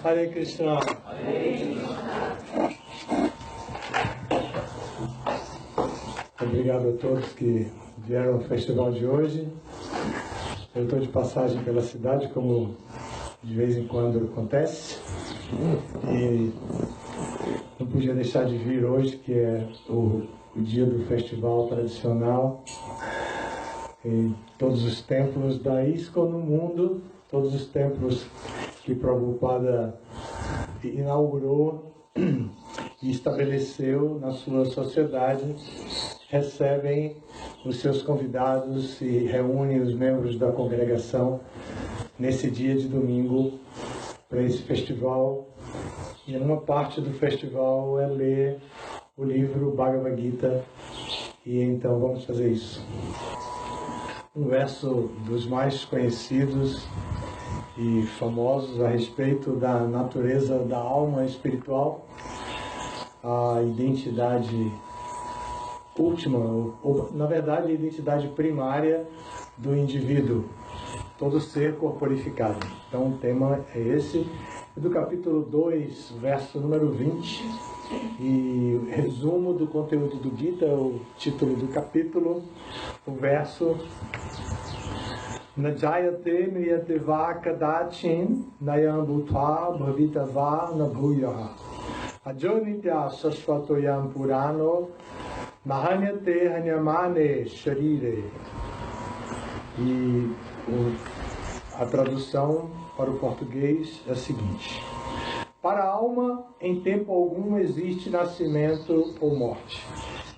Hare Krishna. Obrigado a todos que vieram ao festival de hoje. Eu estou de passagem pela cidade, como de vez em quando acontece, e não podia deixar de vir hoje, que é o dia do festival tradicional em todos os templos da ISKCON no mundo, todos os templos que Prabhupada inaugurou e estabeleceu na sua sociedade, recebem os seus convidados e reúnem os membros da congregação nesse dia de domingo para esse festival. E uma parte do festival é ler o livro Bhagavad Gita, e então vamos fazer isso. Um verso dos mais conhecidos e famosos a respeito da natureza da alma espiritual, a identidade última, ou na verdade a identidade primária do indivíduo, todo ser corporificado. Então o tema é esse, do capítulo 2, verso número 20, e o resumo do conteúdo do Gita, o título do capítulo, o verso Najayate mriyate va kadachin nayam bhutva bhavitava na bhuyaha ajonitya sasvatoyam purano nahanyate hanyamane sharire. E a tradução para o português é a seguinte: para a alma, em tempo algum existe nascimento ou morte.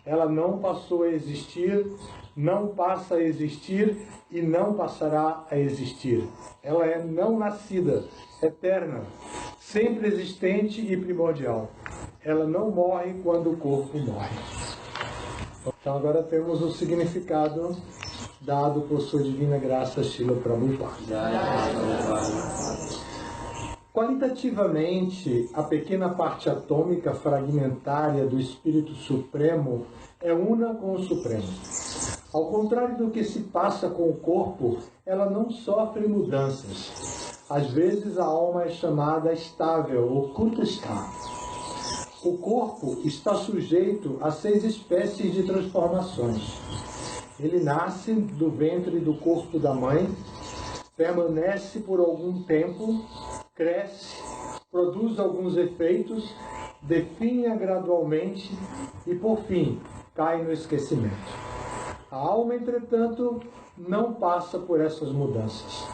Ela não passou a existir, não passa a existir e não passará a existir. Ela é não nascida, eterna, sempre existente e primordial. Ela não morre quando o corpo morre. Então agora temos o significado dado por sua divina graça Srila Prabhupada. Qualitativamente, a pequena parte atômica fragmentária do Espírito Supremo é una com o Supremo. Ao contrário do que se passa com o corpo, ela não sofre mudanças. Às vezes a alma é chamada estável, ou kutastha. O corpo está sujeito a 6 espécies de transformações. Ele nasce do ventre do corpo da mãe, permanece por algum tempo, cresce, produz alguns efeitos, definha gradualmente e, por fim, cai no esquecimento. A alma, entretanto, não passa por essas mudanças.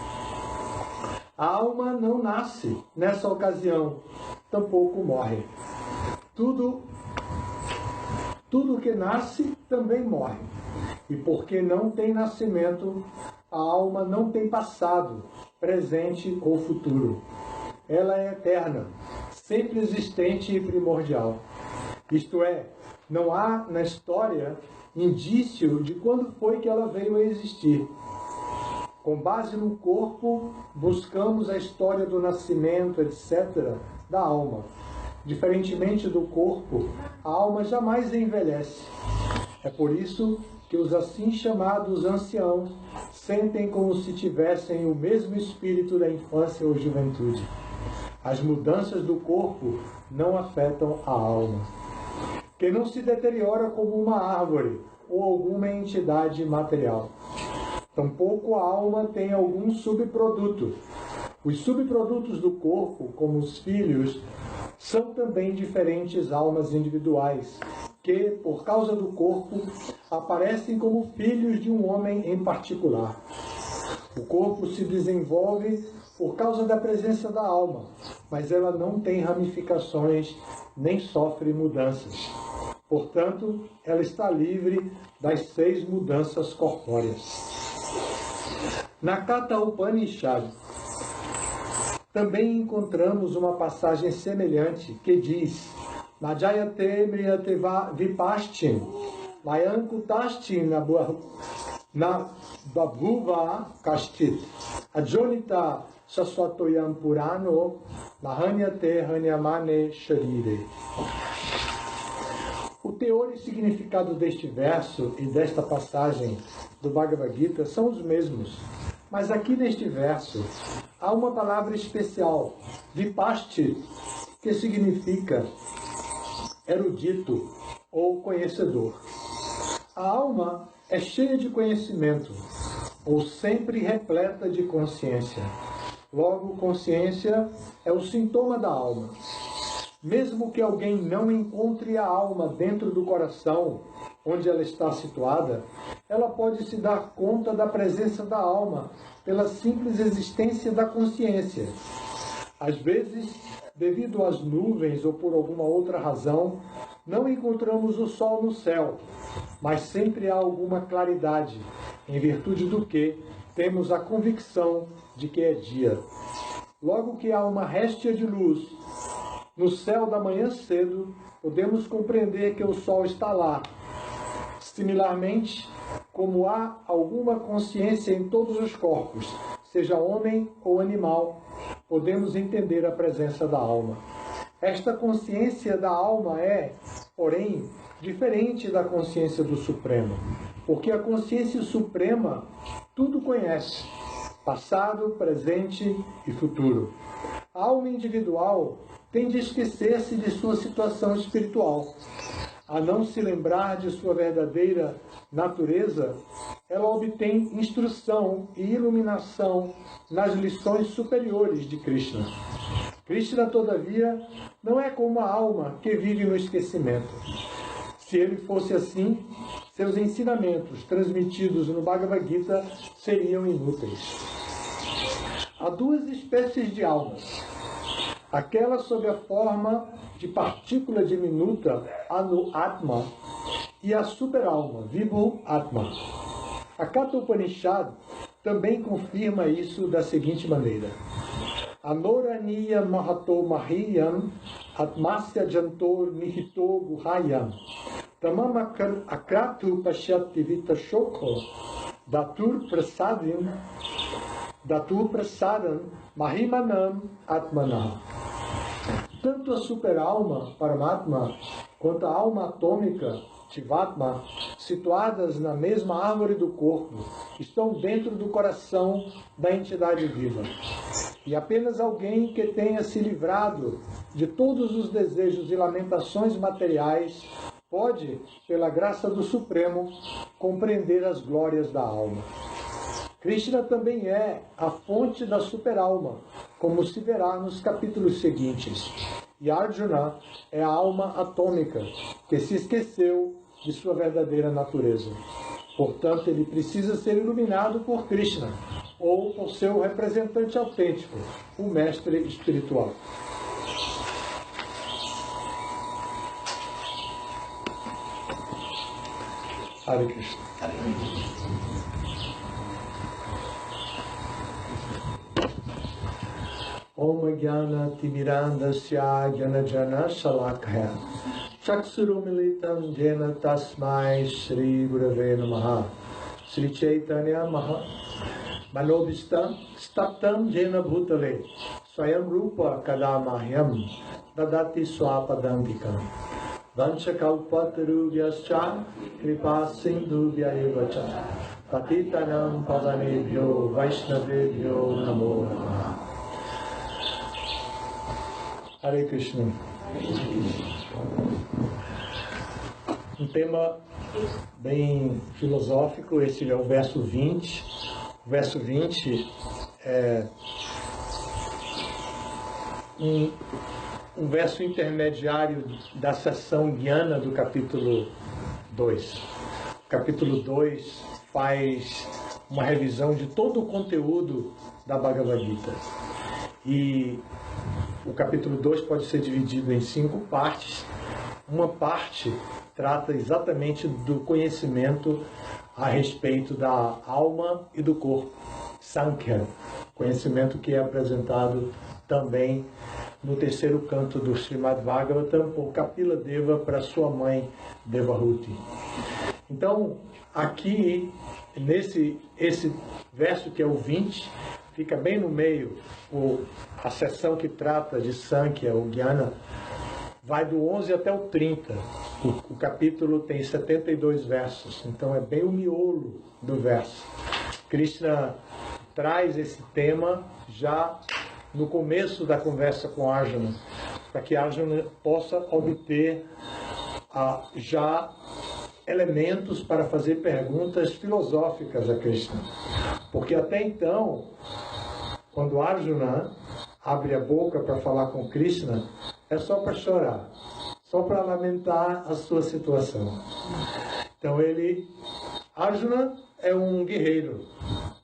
A alma não nasce nessa ocasião, tampouco morre. Tudo que nasce também morre. E porque não tem nascimento, a alma não tem passado, presente ou futuro. Ela é eterna, sempre existente e primordial. Isto é, não há na história indício de quando foi que ela veio a existir. Com base no corpo, buscamos a história do nascimento, etc., da alma. Diferentemente do corpo, a alma jamais envelhece. É por isso que os assim chamados anciãos sentem como se tivessem o mesmo espírito da infância ou juventude. As mudanças do corpo não afetam a alma, que não se deteriora como uma árvore ou alguma entidade material. Tampouco a alma tem algum subproduto. Os subprodutos do corpo, como os filhos, são também diferentes almas individuais, que, por causa do corpo, aparecem como filhos de um homem em particular. O corpo se desenvolve por causa da presença da alma, mas ela não tem ramificações nem sofre mudanças. Portanto, ela está livre das 6 mudanças corpóreas. Na Katha Upanishad, também encontramos uma passagem semelhante que diz: Najayate mriyate vipaschin mayankutashtin na babhuva kashtit ajonita saswatoyam purano nahanyate hanyamane sharire. O teor e significado deste verso e desta passagem do Bhagavad Gita são os mesmos, mas aqui neste verso há uma palavra especial, vipashti, que significa erudito ou conhecedor. A alma é cheia de conhecimento, ou sempre repleta de consciência. Logo, consciência é o sintoma da alma. Mesmo que alguém não encontre a alma dentro do coração, onde ela está situada, ela pode se dar conta da presença da alma pela simples existência da consciência. Às vezes, devido às nuvens ou por alguma outra razão, não encontramos o sol no céu, mas sempre há alguma claridade, em virtude do que temos a convicção de que é dia. Logo que há uma réstia de luz no céu da manhã cedo, podemos compreender que o sol está lá. Similarmente, como há alguma consciência em todos os corpos, seja homem ou animal, podemos entender a presença da alma. Esta consciência da alma é, porém, diferente da consciência do Supremo, porque a consciência suprema tudo conhece, passado, presente e futuro. A alma individual tem de esquecer-se de sua situação espiritual. A não se lembrar de sua verdadeira natureza, ela obtém instrução e iluminação nas lições superiores de Krishna. Krishna, todavia, não é como a alma que vive no esquecimento. Se ele fosse assim, seus ensinamentos transmitidos no Bhagavad Gita seriam inúteis. Há duas espécies de almas. Aquela sob a forma de partícula diminuta, Anu Atma, e a superalma, Vibhu Atma. A Katha Upanishad também confirma isso da seguinte maneira: Anoraniya Mahato Mahiyam Atmasya Jantor Nihito Guhayam Tamam Akratu Pashyati Vita Shoko Datur Prasadam Mahimanam Atmanam. Tanto a superalma, Paramatma, quanto a alma atômica, Jivatma, situadas na mesma árvore do corpo, estão dentro do coração da entidade viva. E apenas alguém que tenha se livrado de todos os desejos e lamentações materiais pode, pela graça do Supremo, compreender as glórias da alma. Krishna também é a fonte da superalma, como se verá nos capítulos seguintes. E Arjuna é a alma atômica, que se esqueceu de sua verdadeira natureza. Portanto, ele precisa ser iluminado por Krishna, ou por seu representante autêntico, o mestre espiritual. Hare Krishna. Hare Krishna. Om Jnana Timirandasya Jana Jana Shalakaya Chaksurumilitam Jena Tasmai Shri Gurave Namaha Shri Chaitanya Manobhistam Staptam Jena Bhutale Swayam Rupa Kadamahyam Dadati Swapadambikam Vanchakalpatarubhyascha Kripa Sindhubhyayevacha Patitanam Pavanebhyo Vaishnavebhyo Namo Namaha. Hare Krishna. Um tema bem filosófico, esse é o verso 20. O verso 20 é um verso intermediário da seção Jnana do capítulo 2. O capítulo 2 faz uma revisão de todo o conteúdo da Bhagavad Gita. E o capítulo 2 pode ser dividido em 5 partes. Uma parte trata exatamente do conhecimento a respeito da alma e do corpo, Sankhya, conhecimento que é apresentado também no terceiro canto do Srimad Bhagavatam por Kapila Deva para sua mãe Devahuti. Então, aqui, esse verso que é o 20, fica bem no meio, a seção que trata de Sankhya, o Jnana, vai do 11 até o 30. O capítulo tem 72 versos, então é bem o miolo do verso. Krishna traz esse tema já no começo da conversa com Arjuna, para que Arjuna possa obter já elementos para fazer perguntas filosóficas a Krishna. Porque até então, quando Arjuna abre a boca para falar com Krishna, é só para chorar, só para lamentar a sua situação. Então Arjuna é um guerreiro,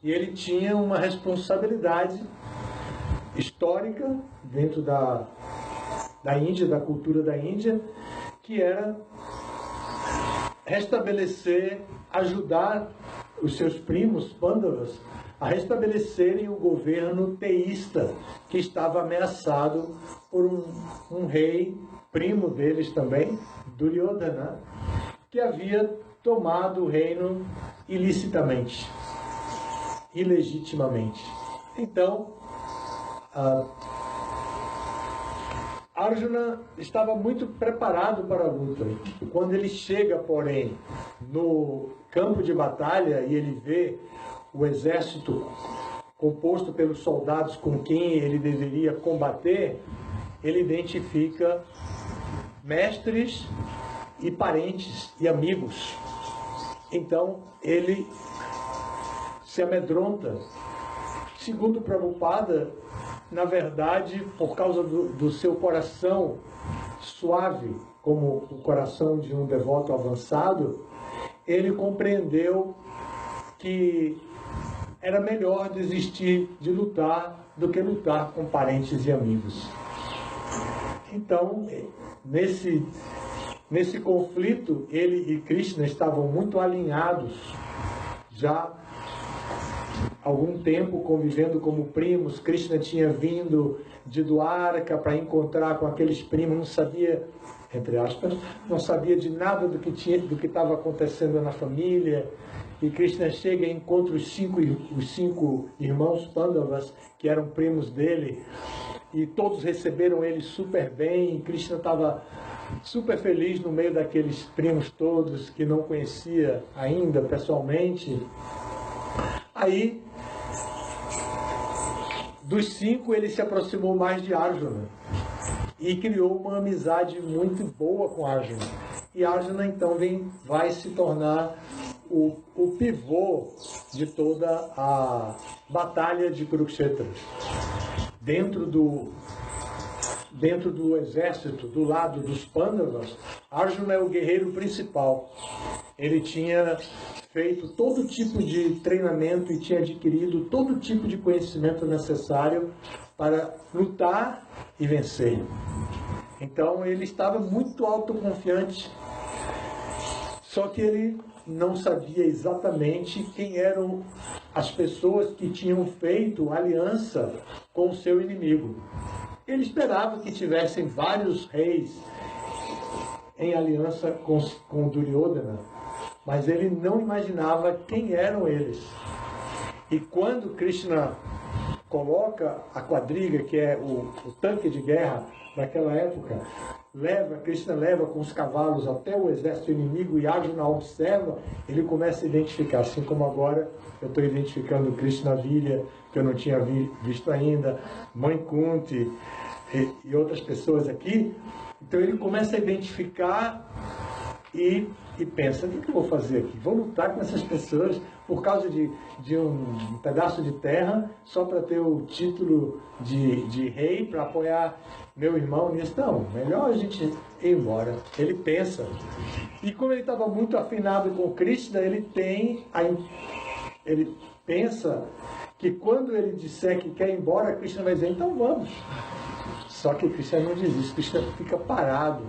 e ele tinha uma responsabilidade histórica dentro da Índia, da cultura da Índia, que era restabelecer, ajudar os seus primos Pandavas a restabelecerem o governo teísta que estava ameaçado por um rei, primo deles também, Duryodhana, que havia tomado o reino ilicitamente, ilegitimamente. Então, Arjuna estava muito preparado para a luta. Quando ele chega, porém, no campo de batalha e ele vê o exército composto pelos soldados com quem ele deveria combater, ele identifica mestres e parentes e amigos. Então, ele se amedronta. Segundo Prabhupada, na verdade, por causa do seu coração suave, como o coração de um devoto avançado, ele compreendeu que era melhor desistir de lutar do que lutar com parentes e amigos. Então, nesse conflito, ele e Krishna estavam muito alinhados, já há algum tempo convivendo como primos. Krishna tinha vindo de Dwarka para encontrar com aqueles primos, não sabia, entre aspas, não sabia de nada do que estava acontecendo na família. E Krishna chega e encontra os cinco irmãos Pandavas, que eram primos dele, e todos receberam ele super bem. Krishna estava super feliz no meio daqueles primos todos que não conhecia ainda pessoalmente. Aí, dos 5, ele se aproximou mais de Arjuna e criou uma amizade muito boa com Arjuna. E Arjuna então vai se tornar o pivô de toda a batalha de Kurukshetra. Dentro do exército, do lado dos Pandavas, Arjuna é o guerreiro principal. Ele tinha feito todo tipo de treinamento e tinha adquirido todo tipo de conhecimento necessário para lutar e vencer. Então ele estava muito autoconfiante, só que ele não sabia exatamente quem eram as pessoas que tinham feito aliança com o seu inimigo. Ele esperava que tivessem vários reis em aliança com Duryodhana, mas ele não imaginava quem eram eles. E quando Krishna coloca a quadriga, que é o tanque de guerra daquela época, Krishna leva com os cavalos até o exército inimigo e Arjuna observa, ele começa a identificar, assim como agora eu estou identificando Krishna Virya, que eu não tinha visto ainda, Mãe Kunti e outras pessoas aqui. Então ele começa a identificar e pensa, o que eu vou fazer aqui? Vou lutar com essas pessoas por causa de um pedaço de terra, só para ter o título de rei, para apoiar meu irmão nisso? Não, melhor a gente ir embora. Ele pensa. E como ele estava muito afinado com Krishna, ele pensa que quando ele disser que quer ir embora, Krishna vai dizer, então vamos. Só que Krishna não diz isso, Krishna fica parado.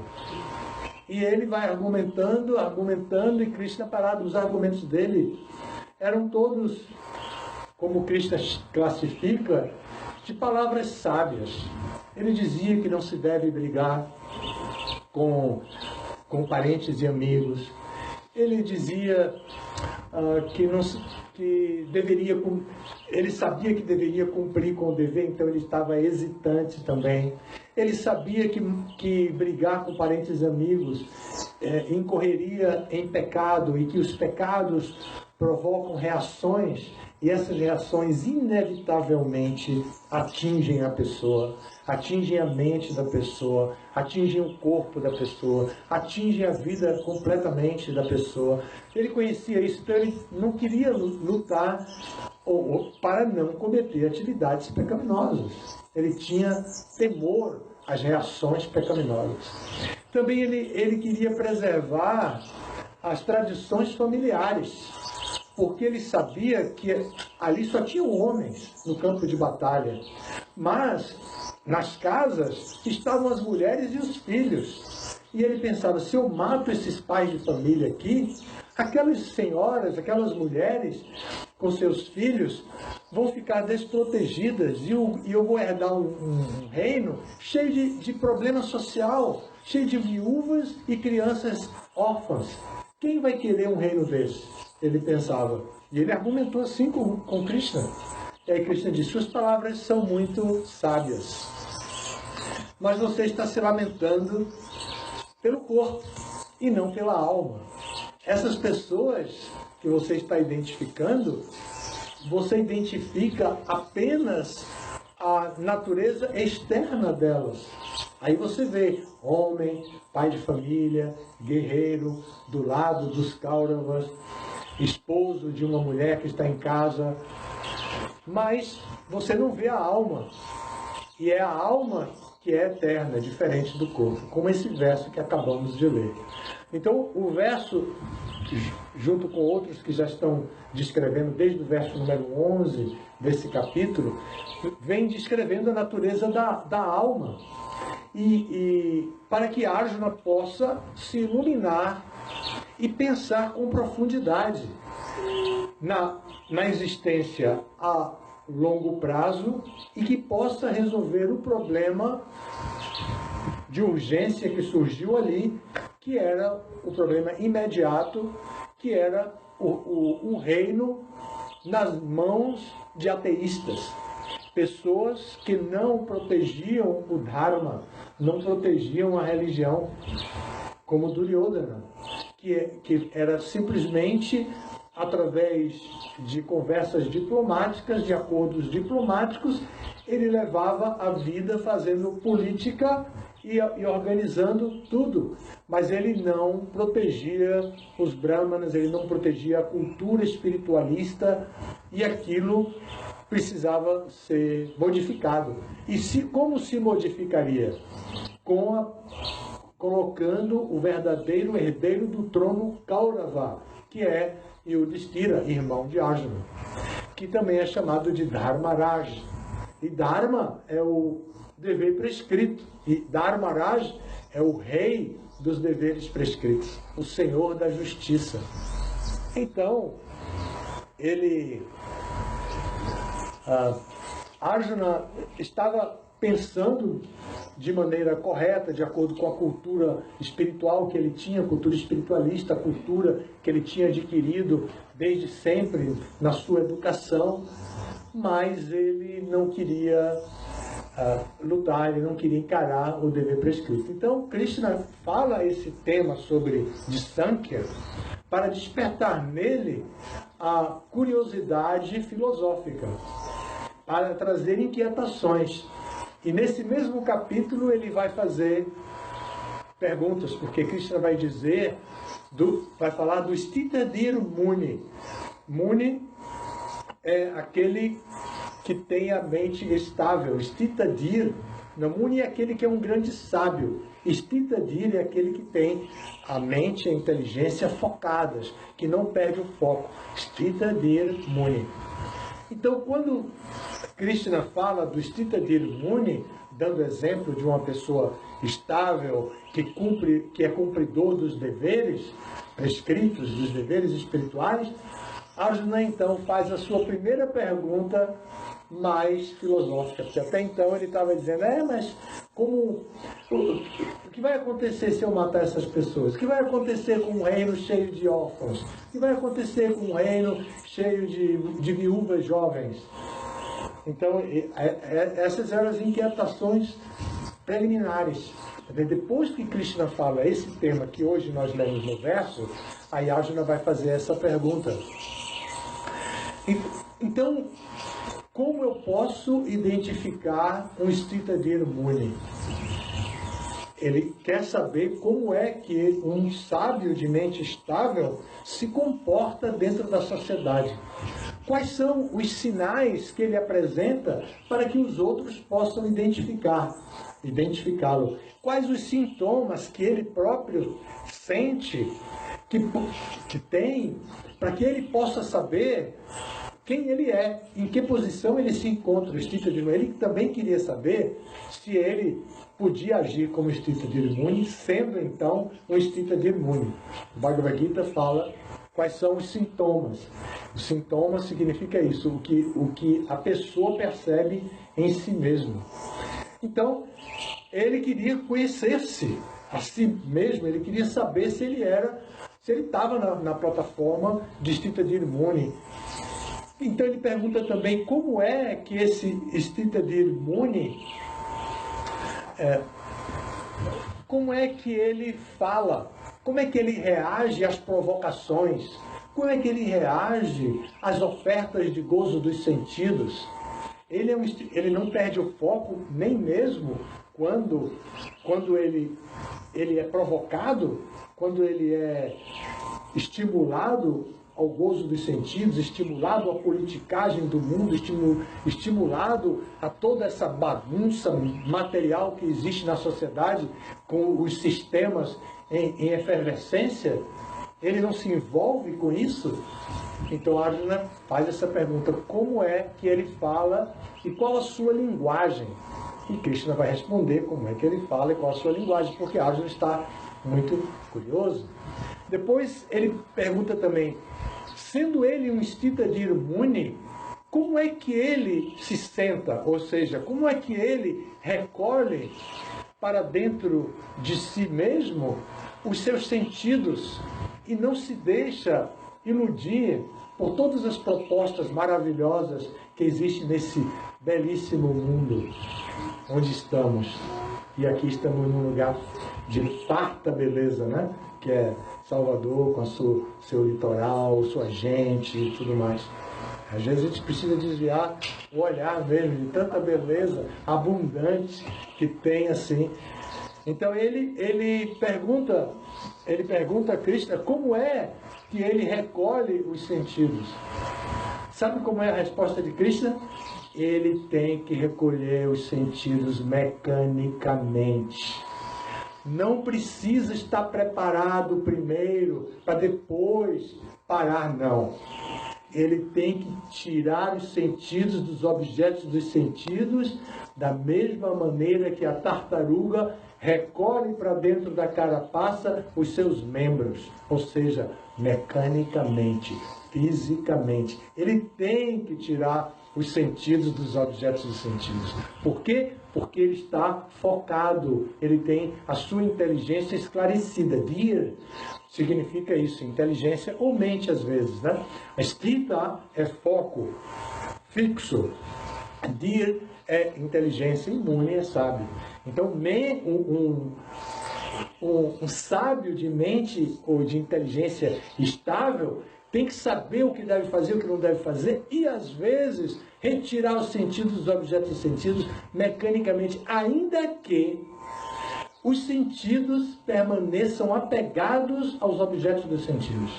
E ele vai argumentando, e Krishna parado. Os argumentos dele eram todos, como Krishna classifica, de palavras sábias. Ele dizia que não se deve brigar com parentes e amigos. Ele dizia ele sabia que deveria cumprir com o dever, então ele estava hesitante também. Ele sabia que brigar com parentes e amigos incorreria em pecado e que os pecados provocam reações E essas reações inevitavelmente atingem a pessoa, atingem a mente da pessoa, atingem o corpo da pessoa, atingem a vida completamente da pessoa. Ele conhecia isso, então ele não queria lutar para não cometer atividades pecaminosas. Ele tinha temor às reações pecaminosas. Também ele queria preservar as tradições familiares, porque ele sabia que ali só tinham homens no campo de batalha, mas nas casas estavam as mulheres e os filhos. E ele pensava, se eu mato esses pais de família aqui, aquelas senhoras, aquelas mulheres com seus filhos vão ficar desprotegidas e eu vou herdar um reino cheio de problema social, cheio de viúvas e crianças órfãs. Quem vai querer um reino desse? Ele pensava. E ele argumentou assim com Krishna. E aí Krishna disse, suas palavras são muito sábias, mas você está se lamentando pelo corpo e não pela alma. Essas pessoas que você está identificando, você identifica apenas a natureza externa delas. Aí você vê homem, pai de família, guerreiro, do lado dos Kauravas, esposo de uma mulher que está em casa, mas você não vê a alma. E é a alma que é eterna, diferente do corpo, como esse verso que acabamos de ler. Então, o verso, junto com outros que já estão descrevendo, desde o verso número 11 desse capítulo, vem descrevendo a natureza da alma. E para que Arjuna possa se iluminar e pensar com profundidade na existência a longo prazo e que possa resolver o problema de urgência que surgiu ali, que era o problema imediato, que era o reino nas mãos de ateístas. Pessoas que não protegiam o Dharma, não protegiam a religião, como Duryodhana, que era simplesmente através de conversas diplomáticas, de acordos diplomáticos, ele levava a vida fazendo política e organizando tudo. Mas ele não protegia os brahmanas, ele não protegia a cultura espiritualista, e aquilo precisava ser modificado. E como se modificaria? Colocando o verdadeiro herdeiro do trono Kaurava, que é Yudhishthira, irmão de Arjuna, que também é chamado de Dharmaraj. E Dharma é o dever prescrito, e Dharmaraj é o rei dos deveres prescritos, o senhor da justiça. Então, Arjuna estava pensando de maneira correta, de acordo com a cultura espiritual que ele tinha, a cultura espiritualista, a cultura que ele tinha adquirido desde sempre na sua educação, mas ele não queria lutar, ele não queria encarar o dever prescrito. Então, Krishna fala esse tema de Sankhya para despertar nele a curiosidade filosófica, para trazer inquietações. E nesse mesmo capítulo ele vai fazer perguntas, porque Krishna vai vai falar do Stitadir Muni. Muni é aquele que tem a mente estável. Stitadir, Muni é aquele que é um grande sábio. Stitadir é aquele que tem a mente e a inteligência focadas, que não perde o foco. Stitadir Muni. Então, quando Krishna fala do Stitadir Muni, dando exemplo de uma pessoa estável, que é cumpridor dos deveres prescritos, dos deveres espirituais, Arjuna então faz a sua primeira pergunta mais filosófica, porque até então ele estava dizendo, mas o que vai acontecer se eu matar essas pessoas? O que vai acontecer com um reino cheio de órfãos? O que vai acontecer com um reino cheio de viúvas jovens? Então, essas eram as inquietações preliminares. Depois que Krishna fala esse tema que hoje nós lemos no verso, aí Arjuna vai fazer essa pergunta. Então, como eu posso identificar um Sthita Dhir Muni? Ele quer saber como é que um sábio de mente estável se comporta dentro da sociedade. Quais são os sinais que ele apresenta para que os outros possam identificá-lo? Quais os sintomas que ele próprio sente, que tem, para que ele possa saber quem ele é, em que posição ele se encontra, o Sthita Dhir Muni. Ele também queria saber se ele podia agir como Sthita Dhir Muni, sendo então um Sthita Dhir Muni. O Bhagavad Gita fala quais são os sintomas. Os sintomas significa isso, o que a pessoa percebe em si mesmo. Então, ele queria conhecer-se a si mesmo, ele queria saber se ele estava na plataforma de Sthita Dhir Muni. Então ele pergunta também como é que esse Sthita Dhir Muni, como é que ele fala, como é que ele reage às provocações, como é que ele reage às ofertas de gozo dos sentidos. Ele não perde o foco nem mesmo quando ele é provocado, quando ele é estimulado ao gozo dos sentidos, estimulado à politicagem do mundo, estimulado a toda essa bagunça material que existe na sociedade, com os sistemas em efervescência. Ele não se envolve com isso? Então Arjuna faz essa pergunta: como é que ele fala e qual a sua linguagem? E Krishna vai responder como é que ele fala e qual a sua linguagem, porque Arjuna está muito curioso. Depois ele pergunta também, sendo ele um Sthita Dhir Muni, como é que ele se senta? Ou seja, como é que ele recolhe para dentro de si mesmo os seus sentidos e não se deixa iludir por todas as propostas maravilhosas que existem nesse belíssimo mundo onde estamos. E aqui estamos num lugar de farta beleza, né? Que é Salvador, com seu litoral, sua gente e tudo mais. Às vezes a gente precisa desviar o olhar mesmo de tanta beleza abundante que tem assim. Então ele pergunta a Krishna como é que ele recolhe os sentidos. Sabe como é a resposta de Krishna? Ele tem que recolher os sentidos mecanicamente. Não precisa estar preparado primeiro para depois parar, não. Ele tem que tirar os sentidos dos objetos dos sentidos da mesma maneira que a tartaruga recolhe para dentro da carapaça os seus membros, ou seja, mecanicamente, fisicamente. Ele tem que tirar os sentidos dos objetos dos sentidos. Por quê? Porque ele está focado, ele tem a sua inteligência esclarecida. Dhir significa isso, inteligência ou mente às vezes, né? Sthita é foco, fixo. Dhir é inteligência e Muni é sábio. Então, um sábio de mente ou de inteligência estável tem que saber o que deve fazer, o que não deve fazer, e às vezes retirar os sentidos dos objetos dos sentidos mecanicamente, ainda que os sentidos permaneçam apegados aos objetos dos sentidos.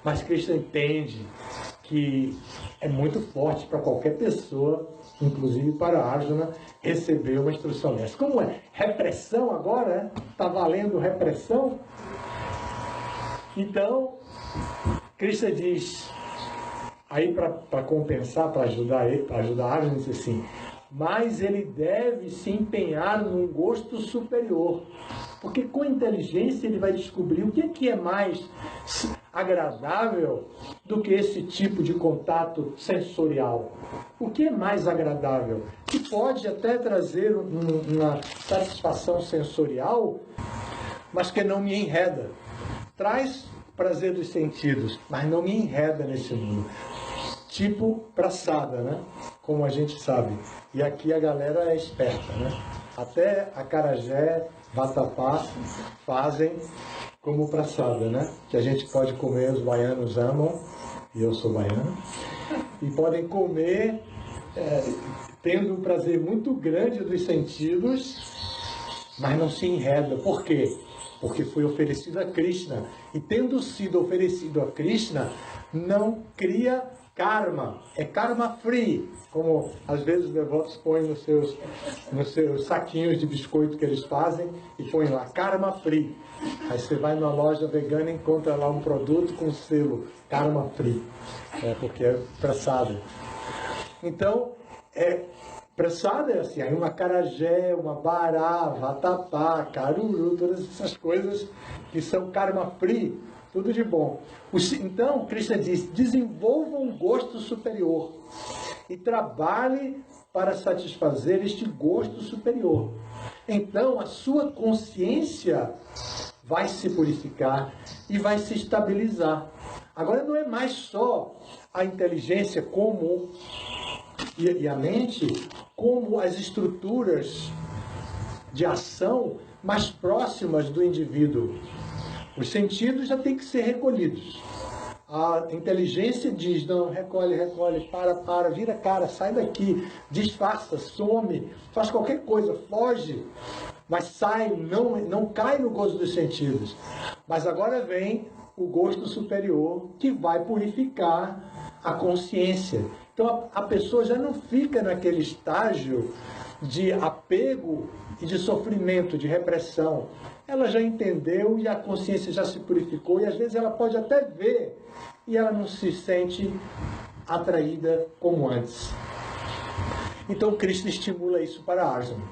Mas Krishna entende que é muito forte para qualquer pessoa, inclusive para Arjuna, receber uma instrução dessa. Como é? Repressão agora? Está valendo repressão? Então, Krishna diz, aí para compensar, para ajudar Arjuna, diz assim, mas ele deve se empenhar num gosto superior, porque com inteligência ele vai descobrir o que é mais agradável do que esse tipo de contato sensorial. O que é mais agradável? Que pode até trazer uma satisfação sensorial, mas que não me enreda. Traz prazer dos sentidos, mas não me enreda nesse mundo. Tipo praçada, né? Como a gente sabe. E aqui a galera é esperta, né? Até acarajé, vatapá fazem como praçada, né? Que a gente pode comer, os baianos amam, e eu sou baiano. e podem comer, tendo um prazer muito grande dos sentidos, mas não se enreda. Por quê? Porque foi oferecido a Krishna. E tendo sido oferecido a Krishna, não cria karma. É karma free, como às vezes os devotos põem nos seus saquinhos de biscoito que eles fazem e põem lá, karma free. Aí você vai numa loja vegana e encontra lá um produto com selo, karma free, porque é prasada. Então, prasada é assim, aí uma acarajé, uma bará, vatapá, caruru, todas essas coisas que são karma free, tudo de bom. Então, Krishna diz, desenvolva um gosto superior e trabalhe para satisfazer este gosto superior. Então, a sua consciência vai se purificar e vai se estabilizar. Agora, não é mais só a inteligência como e a mente, como as estruturas de ação mais próximas do indivíduo. Os sentidos já têm que ser recolhidos. A inteligência diz, não, recolhe, para, vira a cara, sai daqui, disfarça, some, faz qualquer coisa, foge, mas sai, não cai no gozo dos sentidos. Mas agora vem o gosto superior que vai purificar a consciência. Então a pessoa já não fica naquele estágio de apego e de sofrimento, de repressão. Ela já entendeu e a consciência já se purificou e às vezes ela pode até ver e ela não se sente atraída como antes. Então Krishna estimula isso para Arjuna.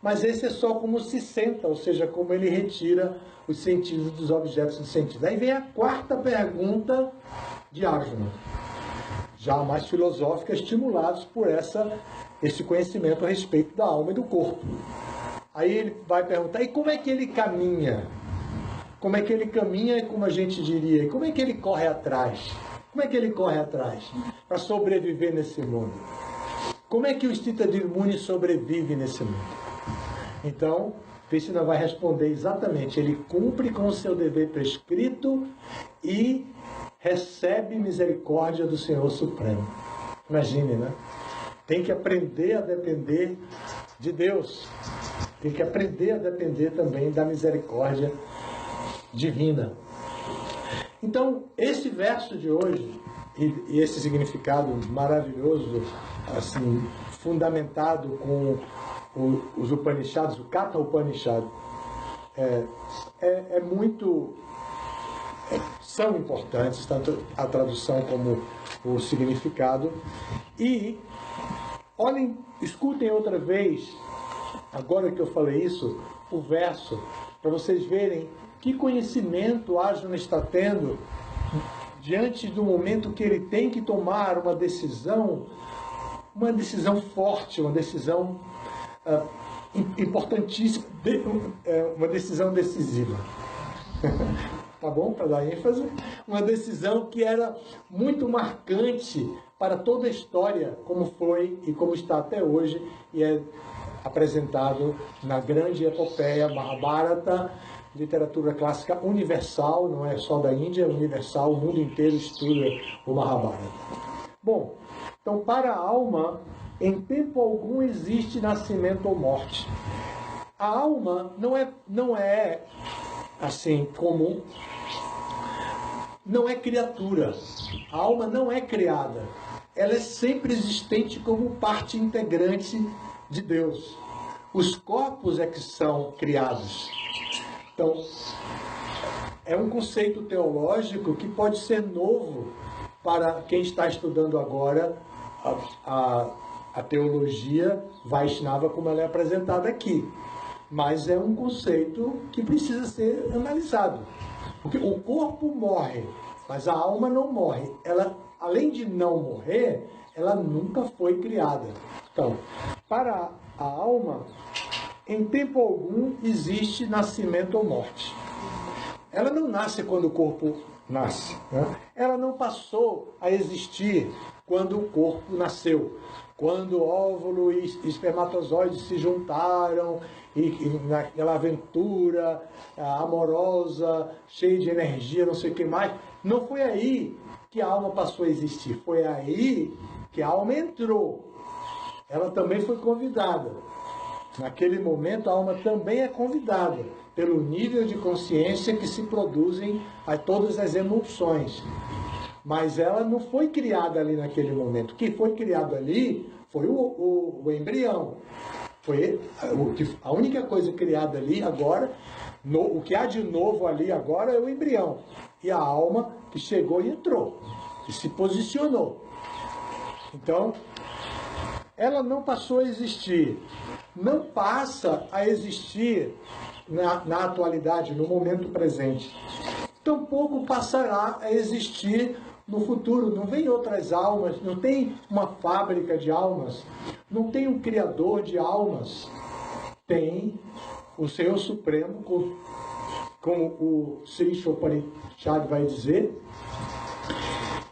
Mas esse é só como se senta, ou seja, como ele retira os sentidos dos objetos de sentido. Aí vem a quarta pergunta de Arjuna, já mais filosófica, estimulados por esse conhecimento a respeito da alma e do corpo. Aí ele vai perguntar, e como é que ele caminha? Como é que ele caminha e como a gente diria? E como é que ele corre atrás? Como é que ele corre atrás para sobreviver nesse mundo? Como é que o Stitadir Muni sobrevive nesse mundo? Então, Krishna vai responder exatamente, ele cumpre com o seu dever prescrito e recebe misericórdia do Senhor Supremo. Imagine, né? Tem que aprender a depender de Deus. Tem que aprender a depender também da misericórdia divina. Então, esse verso de hoje, e esse significado maravilhoso, assim, fundamentado com os Upanishads, o Katha Upanishad, são importantes, tanto a tradução como o significado. E olhem, escutem outra vez, agora que eu falei isso, o verso, para vocês verem que conhecimento Arjuna está tendo diante do momento que ele tem que tomar uma decisão forte, uma decisão importantíssima, uma decisão decisiva. Tá bom? Para dar ênfase. Uma decisão que era muito marcante para toda a história, como foi e como está até hoje, e é apresentado na grande epopeia Mahabharata, literatura clássica universal, não é só da Índia, é universal, o mundo inteiro estuda o Mahabharata. Bom, então para a alma, em tempo algum existe nascimento ou morte. A alma não é assim comum, não é criatura. A alma não é criada. Ela é sempre existente como parte integrante de Deus. Os corpos é que são criados. Então, é um conceito teológico que pode ser novo para quem está estudando agora a teologia Vaishnava como ela é apresentada aqui. Mas é um conceito que precisa ser analisado. Porque o corpo morre, mas a alma não morre. Ela, além de não morrer, ela nunca foi criada. Então, para a alma, em tempo algum existe nascimento ou morte. Ela não nasce quando o corpo nasce, né? Ela não passou a existir quando o corpo nasceu. Quando o óvulo e espermatozoide se juntaram e naquela aventura amorosa, cheia de energia, não sei o que mais, não foi aí que a alma passou a existir. Foi aí que a alma entrou. Ela também foi convidada. Naquele momento, a alma também é convidada, pelo nível de consciência que se produzem a todas as emoções. Mas ela não foi criada ali naquele momento. O que foi criado ali foi o embrião. Foi a única coisa criada ali agora, o que há de novo ali agora é o embrião. E a alma que chegou e entrou, e se posicionou. Então, ela não passou a existir. Não passa a existir na atualidade, no momento presente. Tampouco passará a existir no futuro. Não vem outras almas, não tem uma fábrica de almas, não tem um criador de almas. Tem o Senhor Supremo, como o Sri Upanishad vai dizer,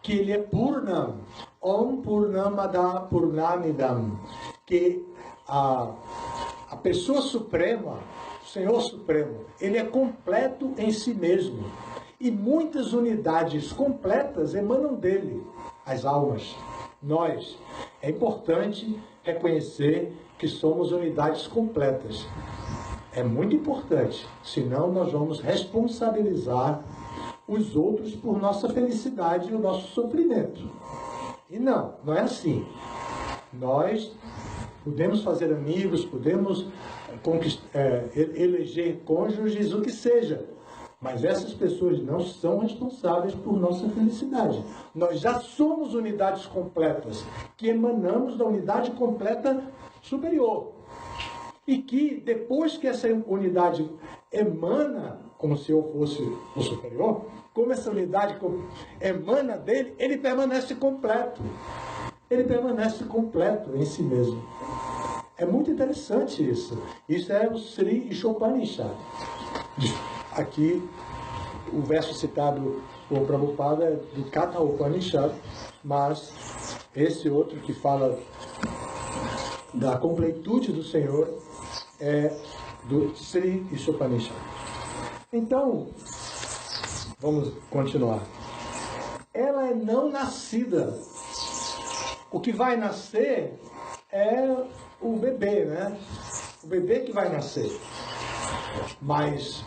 que ele é Purnam, Om Purnamada Purnamidam, que a pessoa suprema, o Senhor Supremo, ele é completo em si mesmo. E muitas unidades completas emanam dele, as almas, nós. É importante reconhecer que somos unidades completas. É muito importante, senão nós vamos responsabilizar os outros por nossa felicidade e o nosso sofrimento. E não é assim. Nós podemos fazer amigos, podemos eleger cônjuges, o que seja. Mas essas pessoas não são responsáveis por nossa felicidade. Nós já somos unidades completas, que emanamos da unidade completa superior. E que depois que essa unidade emana, como se eu fosse o superior, como essa unidade emana dele, ele permanece completo. Ele permanece completo em si mesmo. É muito interessante isso. Isso é o Sri Upanishad. Aqui, o verso citado por Prabhupada é do Katha Upanishad, mas esse outro que fala da completude do Senhor é do Sri Upanishad. Então, vamos continuar. Ela é não nascida. O que vai nascer é o bebê, né? O bebê que vai nascer. Mas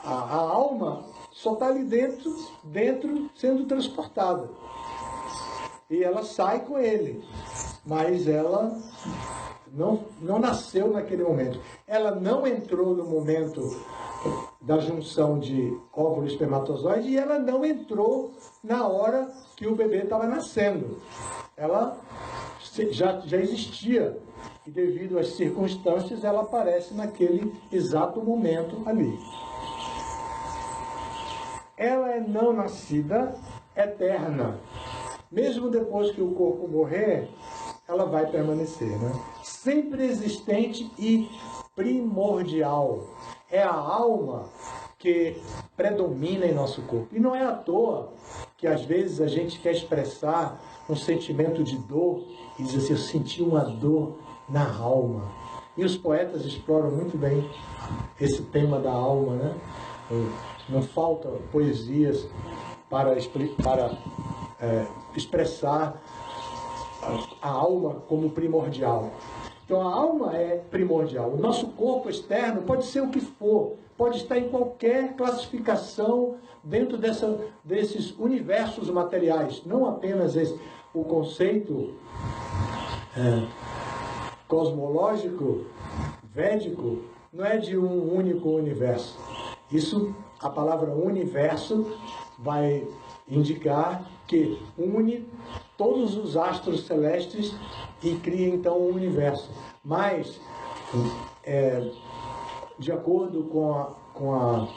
a alma só está ali dentro sendo transportada. E ela sai com ele. Mas ela não nasceu naquele momento. Ela não entrou no momento da junção de óvulo e espermatozoide e ela não entrou na hora que o bebê estava nascendo. Ela já existia e devido às circunstâncias ela aparece naquele exato momento ali. Ela é não nascida, eterna. Mesmo depois que o corpo morrer, ela vai permanecer, né? Sempre existente e primordial. É a alma que predomina em nosso corpo. E não é à toa que às vezes a gente quer expressar um sentimento de dor e diz assim, eu senti uma dor na alma. E os poetas exploram muito bem esse tema da alma, né? Não faltam poesias para expressar a alma como primordial. Então a alma é primordial. O nosso corpo externo pode ser o que for, pode estar em qualquer classificação dentro desses universos materiais, não apenas o conceito cosmológico, védico, não é de um único universo. Isso, a palavra universo vai indicar que une todos os astros celestes e cria então um universo. Mas, de acordo com a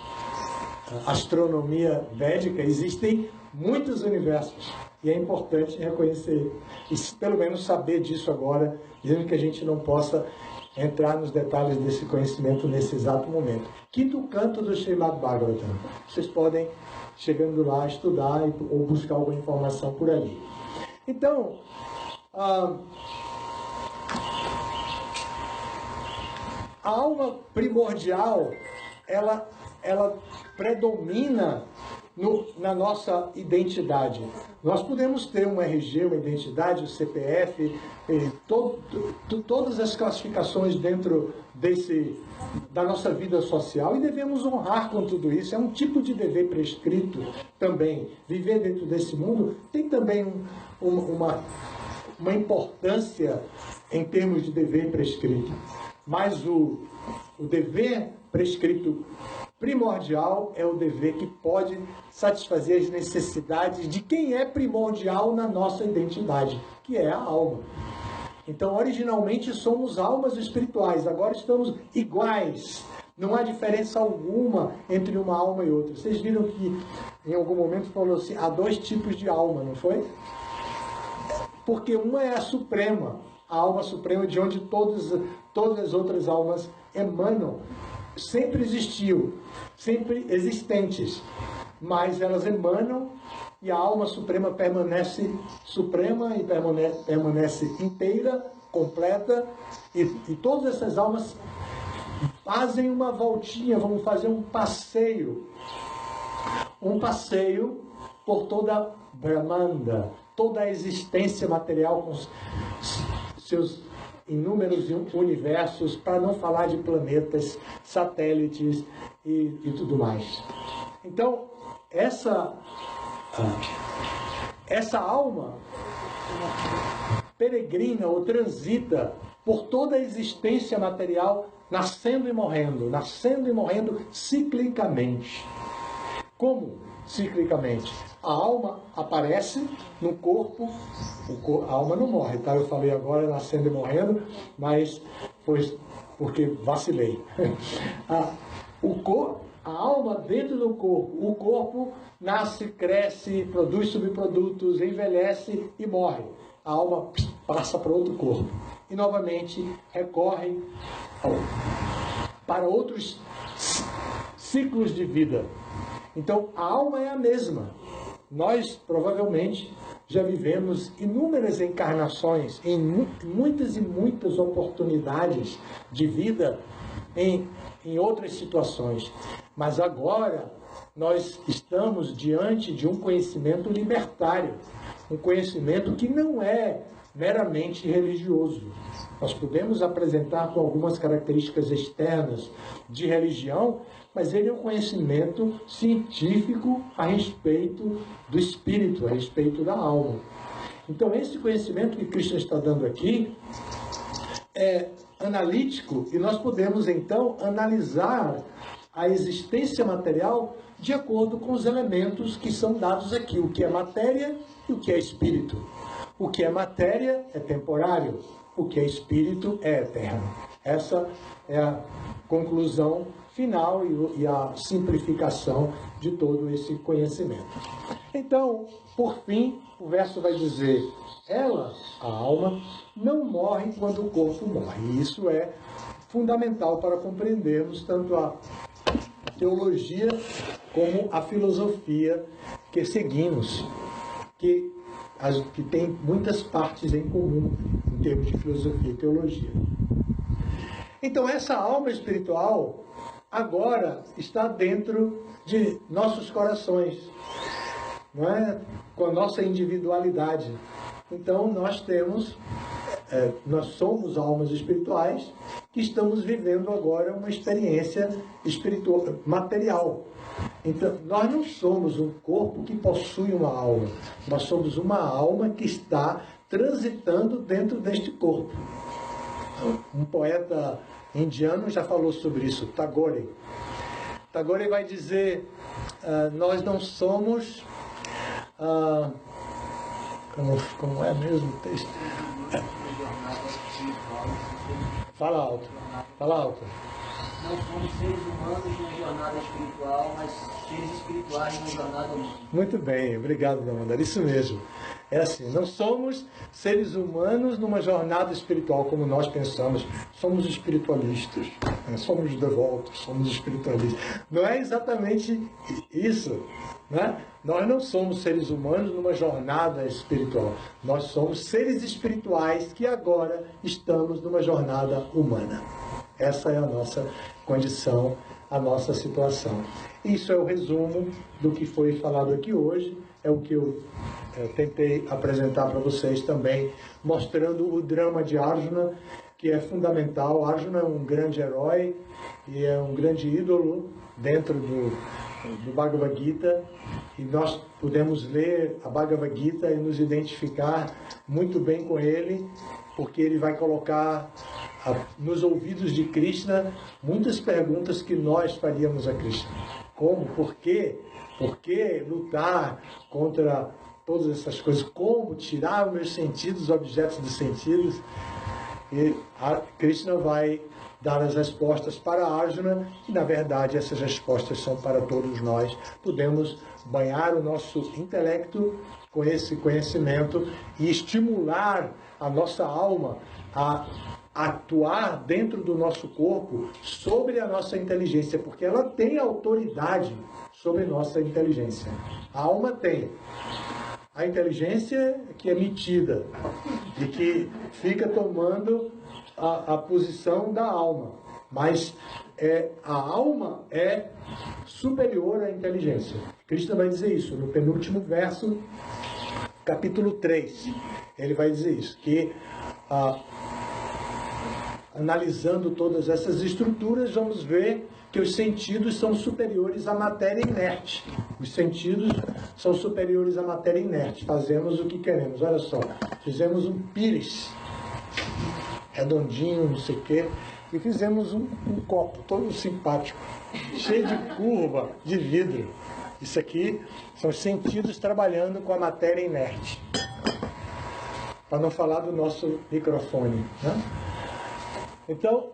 astronomia védica, existem muitos universos. E é importante reconhecer, e pelo menos saber disso agora, mesmo que a gente não possa entrar nos detalhes desse conhecimento nesse exato momento. Quinto canto do Srimad Bhagavatam. Vocês podem, chegando lá, estudar ou buscar alguma informação por ali. Então, a alma primordial, ela predomina na nossa identidade. Nós podemos ter um RG, uma identidade, o CPF, todas as classificações dentro da nossa vida social, e devemos honrar com tudo isso. É um tipo de dever prescrito também. Viver dentro desse mundo tem também uma importância em termos de dever prescrito. Mas o dever prescrito primordial é o dever que pode satisfazer as necessidades de quem é primordial na nossa identidade, que é a alma. Então, originalmente somos almas espirituais, agora estamos iguais. Não há diferença alguma entre uma alma e outra. Vocês viram que em algum momento falou assim, há 2 tipos de alma, não foi? Porque uma é a suprema, a alma suprema, de onde todas as outras almas emanam. Sempre existiu, sempre existentes, mas elas emanam e a alma suprema permanece suprema e permanece inteira, completa, e todas essas almas fazem uma voltinha, vamos fazer um passeio por toda Brahmanda, toda a existência material com seus inúmeros universos, para não falar de planetas, satélites e tudo mais. Então, essa alma peregrina ou transita por toda a existência material, nascendo e morrendo ciclicamente. Como ciclicamente? A alma aparece no corpo, a alma não morre, tá? Eu falei agora nascendo e morrendo, mas foi porque vacilei. A alma dentro do corpo, o corpo nasce, cresce, produz subprodutos, envelhece e morre. A alma passa para outro corpo e novamente recorre para outros ciclos de vida. Então a alma é a mesma. Nós, provavelmente, já vivemos inúmeras encarnações, em muitas e muitas oportunidades de vida em outras situações. Mas agora, nós estamos diante de um conhecimento libertário, um conhecimento que não é meramente religioso. Nós podemos apresentar com algumas características externas de religião, mas ele é um conhecimento científico a respeito do espírito, a respeito da alma. Então, esse conhecimento que Krishna está dando aqui é analítico, e nós podemos, então, analisar a existência material de acordo com os elementos que são dados aqui, o que é matéria e o que é espírito. O que é matéria é temporário, o que é espírito é eterno. Essa é a conclusão final e a simplificação de todo esse conhecimento. Então, por fim, o verso vai dizer: ela, a alma, não morre quando o corpo morre. E isso é fundamental para compreendermos tanto a teologia como a filosofia que seguimos, que tem muitas partes em comum em termos de filosofia e teologia. Então, essa alma espiritual agora está dentro de nossos corações, não é? Com a nossa individualidade. Então, nós somos almas espirituais que estamos vivendo agora uma experiência espiritual, material. Então, nós não somos um corpo que possui uma alma. Nós somos uma alma que está transitando dentro deste corpo. Um poeta indiano já falou sobre isso, Tagore. Tagore vai dizer, nós não somos... como é mesmo o texto? Fala alto, fala alto. Não somos seres humanos numa jornada espiritual, mas seres espirituais numa jornada humana. Muito bem, obrigado, Damandar. Isso mesmo. É assim, não somos seres humanos numa jornada espiritual como nós pensamos. Somos espiritualistas, somos devotos, somos espiritualistas. Não é exatamente isso, né? Nós não somos seres humanos numa jornada espiritual. Nós somos seres espirituais que agora estamos numa jornada humana. Essa é a nossa condição a nossa situação. Isso é o resumo do que foi falado aqui hoje, é o que eu tentei apresentar para vocês também, mostrando o drama de Arjuna, que é fundamental. Arjuna é um grande herói e é um grande ídolo dentro do Bhagavad Gita, e nós podemos ler a Bhagavad Gita e nos identificar muito bem com ele, porque ele vai colocar nos ouvidos de Krishna muitas perguntas que nós faríamos a Krishna. Como? Por quê? Por que lutar contra todas essas coisas? Como tirar os meus sentidos, os objetos dos sentidos? E Krishna vai dar as respostas para Arjuna, e na verdade essas respostas são para todos nós. Podemos banhar o nosso intelecto com esse conhecimento e estimular a nossa alma a atuar dentro do nosso corpo sobre a nossa inteligência, porque ela tem autoridade sobre nossa inteligência. A alma tem. A inteligência que é metida e que fica tomando a posição da alma, mas a alma é superior à inteligência. Krishna vai dizer isso no penúltimo verso, capítulo 3. Ele vai dizer isso, que analisando todas essas estruturas, vamos ver que os sentidos são superiores à matéria inerte. Os sentidos são superiores à matéria inerte. Fazemos o que queremos. Olha só, fizemos um pires redondinho, não sei o quê, e fizemos um copo todo simpático, cheio de curva, de vidro. Isso aqui são os sentidos trabalhando com a matéria inerte. Para não falar do nosso microfone, né? Então,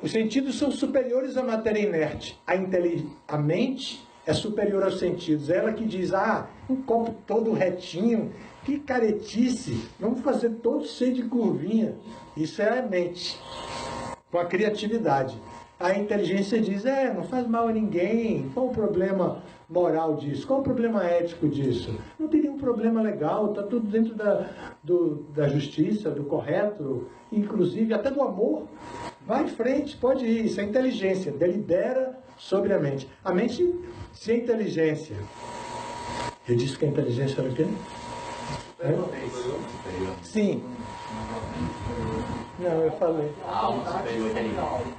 os sentidos são superiores à matéria inerte. A mente é superior aos sentidos. É ela que diz, um copo todo retinho, que caretice, vamos fazer todo cheio de curvinha. Isso é a mente, com a criatividade. A inteligência diz, não faz mal a ninguém, qual o problema moral disso? Qual o problema ético disso? Não tem nenhum problema legal, está tudo dentro da justiça, do correto, inclusive até do amor. Vai em frente, pode ir. Isso é inteligência, delibera sobre a mente. A mente, se a inteligência... Eu disse que a inteligência era o quê? Sim. Não, eu falei.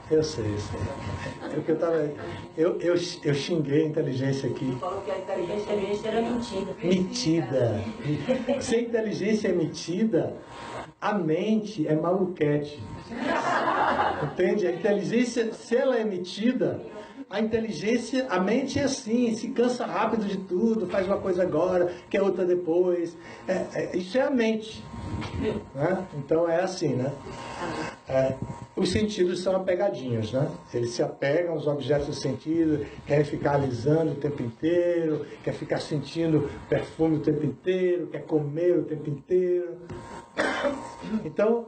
Eu sei. É o que eu tava. Eu xinguei a inteligência aqui. Ele falou que a inteligência era mentida. Metida. Se a inteligência é metida, a mente é maluquete. Entende? A inteligência, se ela é metida, a mente é assim, se cansa rápido de tudo, faz uma coisa agora, quer outra depois. Isso é a mente. Né? Então é assim, né? Os sentidos são apegadinhos, né? Eles se apegam aos objetos do sentido, querem ficar alisando o tempo inteiro, quer ficar sentindo perfume o tempo inteiro, quer comer o tempo inteiro. Então,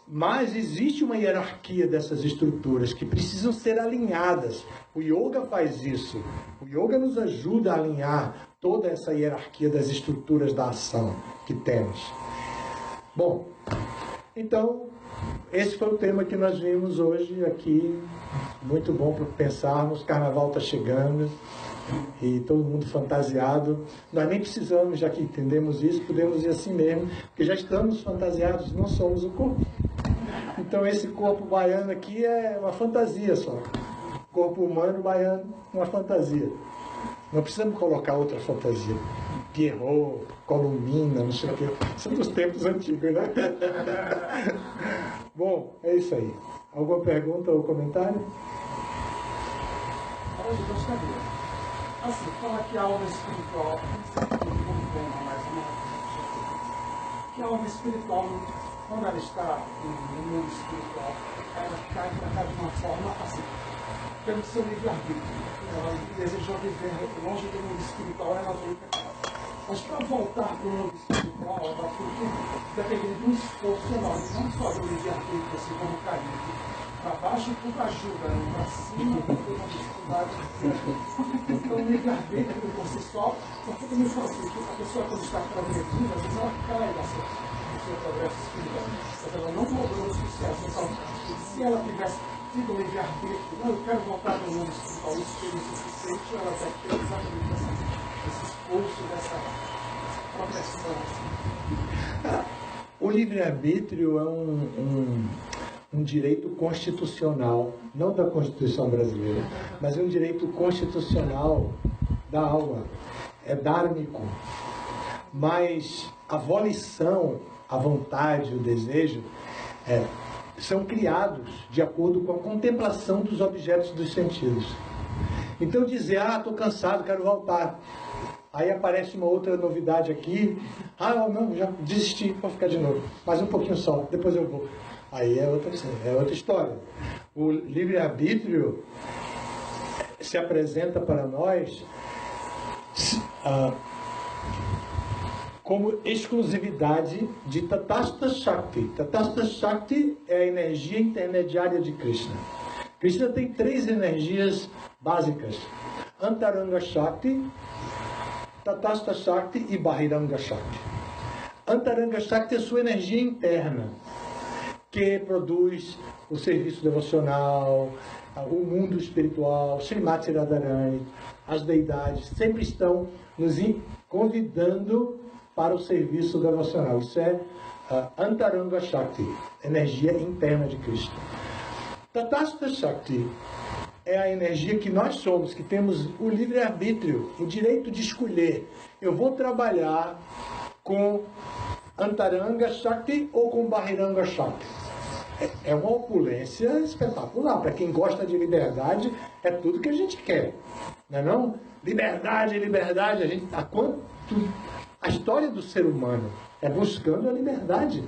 mas existe uma hierarquia dessas estruturas que precisam ser alinhadas. O yoga faz isso. O yoga nos ajuda a alinhar toda essa hierarquia das estruturas da ação que temos. Bom, então, esse foi o tema que nós vimos hoje aqui. Muito bom para pensarmos. Carnaval está chegando e todo mundo fantasiado. Nós nem precisamos, já que entendemos isso, podemos ir assim mesmo, porque já estamos fantasiados, não somos o corpo. Então esse corpo baiano aqui é uma fantasia só. Corpo humano baiano, uma fantasia. Não precisamos colocar outra fantasia. Pierrot, Columina, não sei o quê. São dos tempos antigos, né? Bom, é isso aí. Alguma pergunta ou comentário? Eu gostaria. Assim, fala que a alma espiritual, que a alma espiritual, quando ela está no mundo espiritual, ela cai para cá de uma forma assim, pelo seu livre-arbítrio. Ela desejou viver longe do mundo espiritual, ela veio para cá. Mas para voltar para o mundo espiritual, ela vai depender de um esforço enorme, não só do livre-arbítrio, assim como cair para baixo, tudo ajuda, para cima, tudo uma dificuldade. Então, o livre-arbítrio por si só, porque também fala assim, que a pessoa quando está progredindo, às vezes ela cai do seu progresso espiritual, mas ela não logrou o sucesso. Então, se ela tivesse partir do livre-arbítrio, não, eu quero voltar para o mundo espiritual, isso seria suficiente, ou ela deve ter exatamente esse esforço dessa progressão. O livre-arbítrio é um direito constitucional, não da Constituição brasileira, mas é um direito constitucional da alma, é dármico. Mas a volição, a vontade, o desejo, são criados de acordo com a contemplação dos objetos dos sentidos. Então dizer, estou cansado, quero voltar. Aí aparece uma outra novidade aqui. Não, já desisti, vou ficar de novo. Mais um pouquinho só, depois eu vou. Aí é outra história. O livre-arbítrio se apresenta para nós como exclusividade de Tatastha Shakti. Tatastha Shakti é a energia intermediária de Krishna. Krishna tem 3 energias básicas: Antaranga Shakti, Tatastha Shakti e Bahiranga Shakti. Antaranga Shakti é a sua energia interna, que produz o serviço devocional, o mundo espiritual, Srimati Radharani, as deidades, sempre estão nos convidando para o serviço devocional. Isso é Antaranga Shakti, energia interna de Cristo. Tatastha Shakti é a energia que nós somos, que temos o livre-arbítrio, o direito de escolher. Eu vou trabalhar com Antaranga Shakti ou com Bahiranga Shakti. É uma opulência espetacular. Para quem gosta de liberdade, é tudo que a gente quer. Não é não? Liberdade, liberdade. A história do ser humano é buscando a liberdade.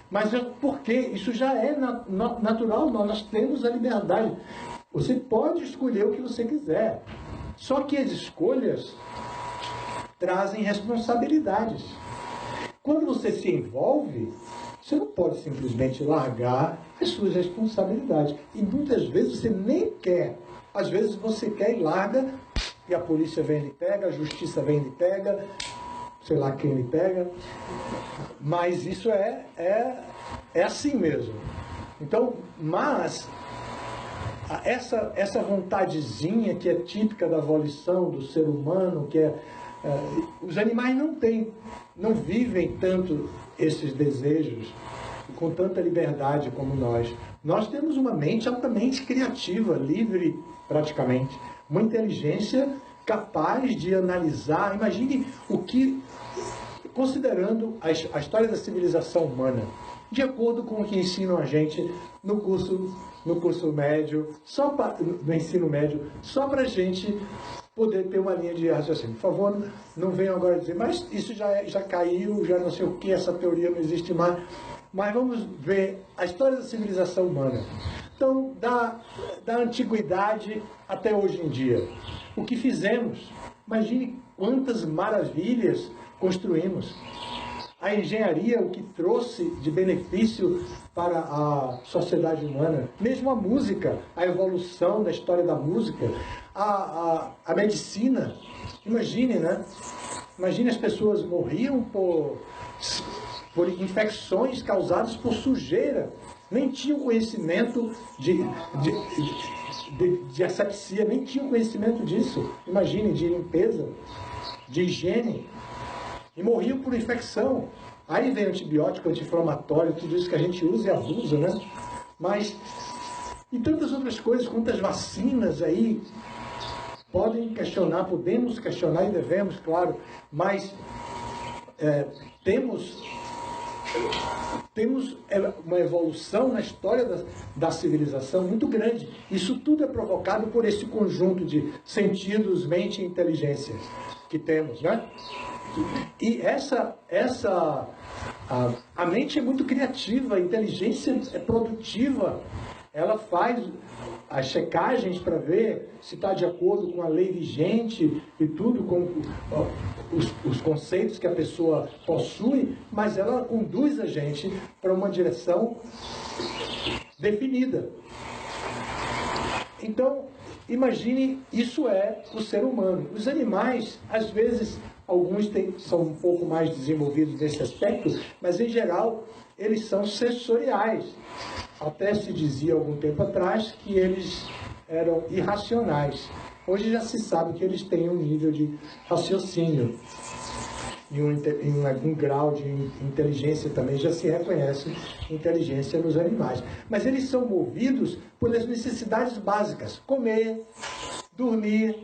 Mas por quê? Isso já é natural. Nós temos a liberdade. Você pode escolher o que você quiser. Só que as escolhas trazem responsabilidades. Quando você se envolve, você não pode simplesmente largar as suas responsabilidades. E muitas vezes você nem quer. Às vezes você quer e larga, e a polícia vem e lhe pega, a justiça vem e lhe pega, sei lá quem lhe pega. Mas isso é assim mesmo. Então, mas essa vontadezinha que é típica da volição do ser humano, que os animais não vivem tanto esses desejos com tanta liberdade como nós. Nós temos uma mente altamente criativa, livre praticamente, uma inteligência capaz de analisar. Imagine considerando a história da civilização humana, de acordo com o que ensinam a gente no curso médio, no ensino médio, só para a gente poder ter uma linha de raciocínio. Por favor, não venham agora dizer, mas isso já caiu, já não sei o que, essa teoria não existe mais. Mas vamos ver a história da civilização humana. Então, da antiguidade até hoje em dia. O que fizemos? Imagine quantas maravilhas construímos. A engenharia, o que trouxe de benefício para a sociedade humana, mesmo a música, a evolução da história da música, a medicina. Imagine, né? Imagine as pessoas morriam por infecções causadas por sujeira. Nem tinham conhecimento de asepsia, nem tinham conhecimento disso. Imagine, de limpeza, de higiene. E morriam por infecção. Aí vem antibiótico, anti-inflamatório, tudo isso que a gente usa e abusa, né? Mas, e tantas outras coisas, quantas vacinas aí podem questionar, podemos questionar e devemos, claro, mas temos uma evolução na história da civilização muito grande. Isso tudo é provocado por esse conjunto de sentidos, mente e inteligência que temos, né? E a mente é muito criativa, a inteligência é produtiva. Ela faz as checagens para ver se está de acordo com a lei vigente e tudo, com os conceitos que a pessoa possui, mas ela conduz a gente para uma direção definida. Então, imagine, isso é o ser humano. Os animais, às vezes, alguns são um pouco mais desenvolvidos nesse aspecto, mas em geral eles são sensoriais. Até se dizia algum tempo atrás que eles eram irracionais. Hoje já se sabe que eles têm um nível de raciocínio e um grau de inteligência também. Já se reconhece inteligência nos animais. Mas eles são movidos pelas necessidades básicas: comer, dormir,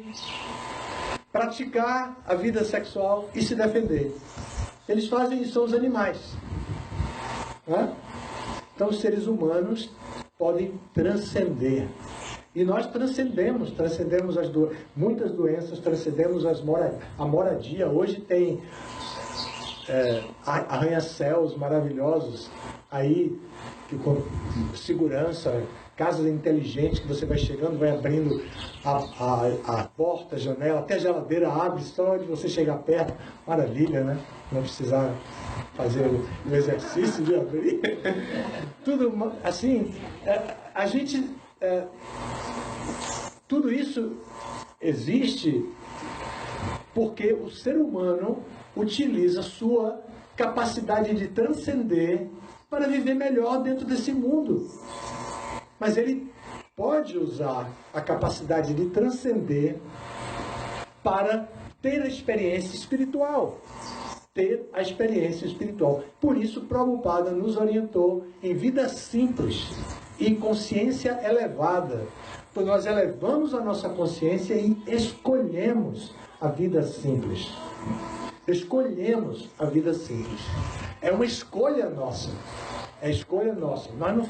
praticar a vida sexual e se defender. Eles fazem isso aos animais. Né? Então os seres humanos podem transcender. E nós transcendemos muitas doenças, transcendemos a moradia. Hoje tem arranha-céus maravilhosos aí, que com segurança, casas inteligentes que você vai chegando, vai abrindo a porta, a janela, até a geladeira abre só de você chegar perto. Maravilha, né? Não precisar fazer o exercício de abrir. Tudo assim, a gente... tudo isso existe porque o ser humano utiliza sua capacidade de transcender para viver melhor dentro desse mundo. Mas ele pode usar a capacidade de transcender para ter a experiência espiritual. Ter a experiência espiritual. Por isso, Prabhupada nos orientou em vida simples e consciência elevada. Pois nós elevamos a nossa consciência e escolhemos a vida simples. Escolhemos a vida simples. É uma escolha nossa. É escolha nossa. Nós não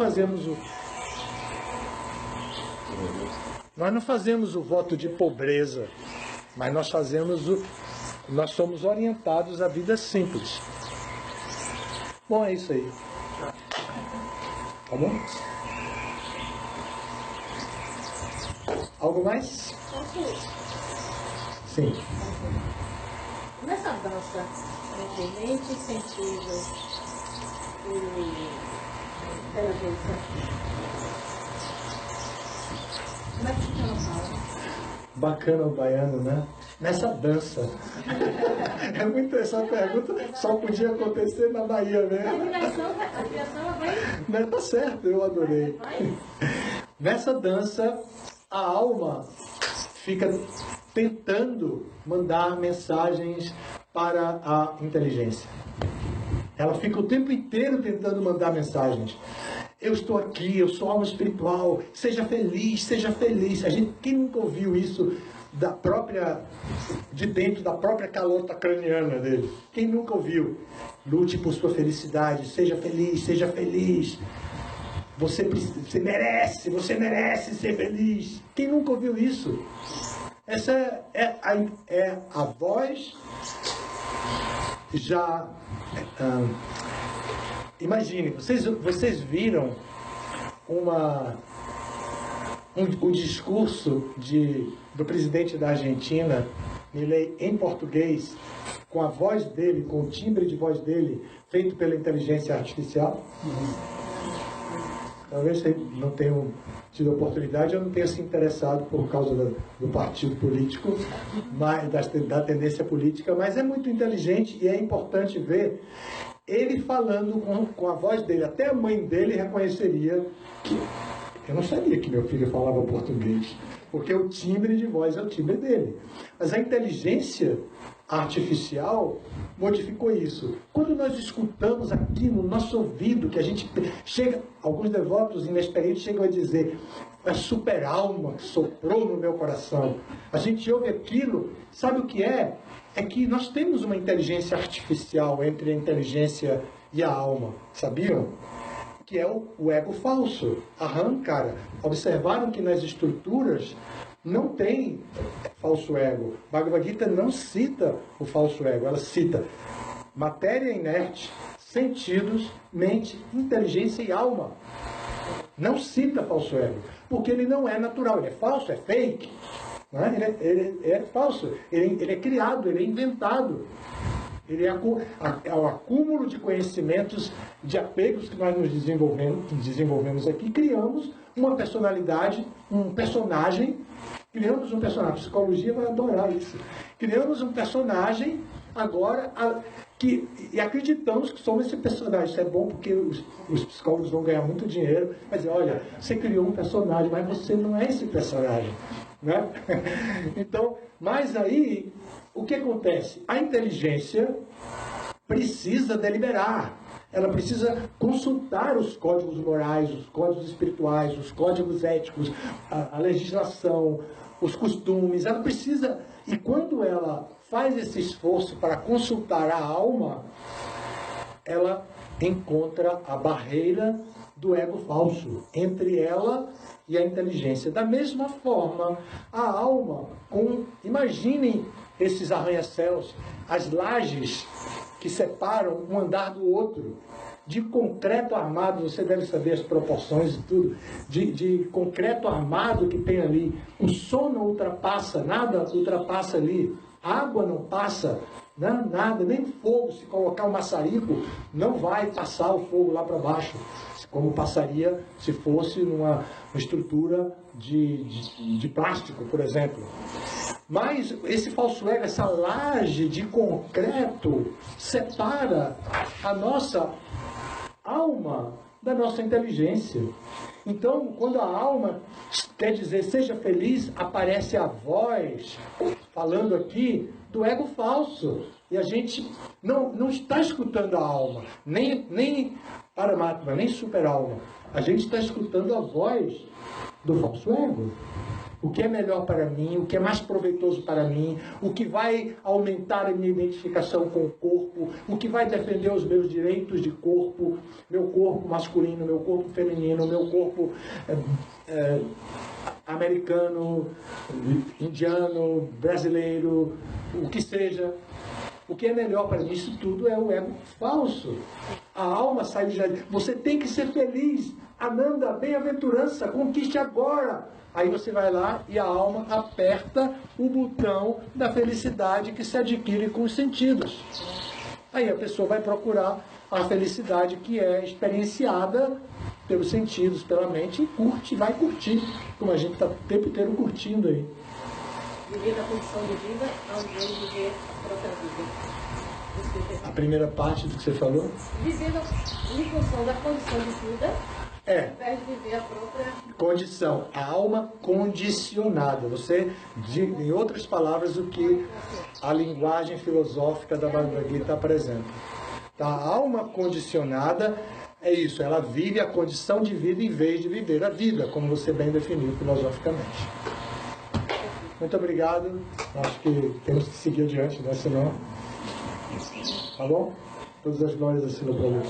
fazemos o voto de pobreza, mas nós somos orientados à vida simples. Bom, é isso aí. Tá bom? Algo mais? Sim. Nessa dança entre mente, sentido e inteligência, como é que fica na fala? Bacana o baiano, né? Nessa dança. É muito essa pergunta, só podia acontecer na Bahia mesmo. A criação vai... Não, tá certo, eu adorei. Nessa dança, a alma fica tentando mandar mensagens para a inteligência. Ela fica o tempo inteiro tentando mandar mensagens. Eu estou aqui, eu sou alma espiritual, seja feliz, seja feliz. Quem nunca ouviu isso de dentro da própria calota craniana dele? Quem nunca ouviu? Lute por sua felicidade, seja feliz, seja feliz. Você merece ser feliz. Quem nunca ouviu isso? Essa é a voz já... imagine, vocês viram o discurso do presidente da Argentina, Milei, em português, com a voz dele, com o timbre de voz dele, feito pela inteligência artificial? Talvez você não tenha tido oportunidade, eu não tenha se interessado por causa do partido político, da tendência política, mas é muito inteligente e é importante ver ele falando com a voz dele. Até a mãe dele reconheceria que... Eu não sabia que meu filho falava português, porque o timbre de voz é o timbre dele. Mas a inteligência artificial modificou isso. Quando nós escutamos aqui no nosso ouvido, que a gente chega, alguns devotos inexperientes chegam a dizer, a super alma que soprou no meu coração. A gente ouve aquilo, sabe o que é? É que nós temos uma inteligência artificial entre a inteligência e a alma, sabiam? Que é o ego falso, Ahankara. Observaram que nas estruturas não tem falso ego. Bhagavad Gita não cita o falso ego, ela cita matéria inerte, sentidos, mente, inteligência e alma. Não cita falso ego, porque ele não é natural, ele é falso, é fake. Né? Ele é falso, ele é criado, ele é inventado. Ele é o acúmulo de conhecimentos, de apegos que nós nos desenvolvemos aqui. Criamos uma personalidade, um personagem. Criamos um personagem. A psicologia vai adorar isso. Criamos um personagem agora e acreditamos que somos esse personagem. Isso é bom porque os psicólogos vão ganhar muito dinheiro. Vai dizer, olha, você criou um personagem, mas você não é esse personagem. Né? Então, mas aí, o que acontece? A inteligência precisa deliberar. Ela precisa consultar os códigos morais, os códigos espirituais, os códigos éticos, a legislação, os costumes. Ela precisa, e quando ela faz esse esforço para consultar a alma, ela encontra a barreira do ego falso entre ela e a inteligência. Da mesma forma, a alma, imaginem esses arranha-céus, as lajes que separam um andar do outro, de concreto armado, você deve saber as proporções e tudo, de concreto armado que tem ali. O som não ultrapassa, nada ultrapassa ali. Água não passa, né? Nada, nem fogo. Se colocar um maçarico, não vai passar o fogo lá para baixo, como passaria se fosse numa estrutura de plástico, por exemplo. Mas esse falso ego, essa laje de concreto, separa a nossa alma da nossa inteligência. Então, quando a alma quer dizer seja feliz, aparece a voz falando aqui do ego falso. E a gente não está escutando a alma, nem Paramatma, nem super-alma. A gente está escutando a voz do falso ego. O que é melhor para mim, o que é mais proveitoso para mim, o que vai aumentar a minha identificação com o corpo, o que vai defender os meus direitos de corpo, meu corpo masculino, meu corpo feminino, meu corpo americano, indiano, brasileiro, o que seja. O que é melhor para mim? Isso tudo é o ego falso. A alma sai de jardim. Você tem que ser feliz. Ananda, bem-aventurança, conquiste agora. Aí você vai lá e a alma aperta o botão da felicidade que se adquire com os sentidos. Aí a pessoa vai procurar a felicidade que é experienciada pelos sentidos, pela mente, e curte, vai curtir, como a gente está o tempo inteiro curtindo aí. Viver na condição de vida ao invés de viver a própria vida. A primeira parte do que você falou? Viver em função da condição de vida, ao invés de viver a própria condição. A alma condicionada. Você, em outras palavras, o que a linguagem filosófica da Bhagavad Gita apresenta. Tá? A alma condicionada é isso, ela vive a condição de vida em vez de viver a vida, como você bem definiu filosoficamente. Muito obrigado. Acho que temos que seguir adiante, né? Senão... Tá bom? Todas as glórias assim no programa.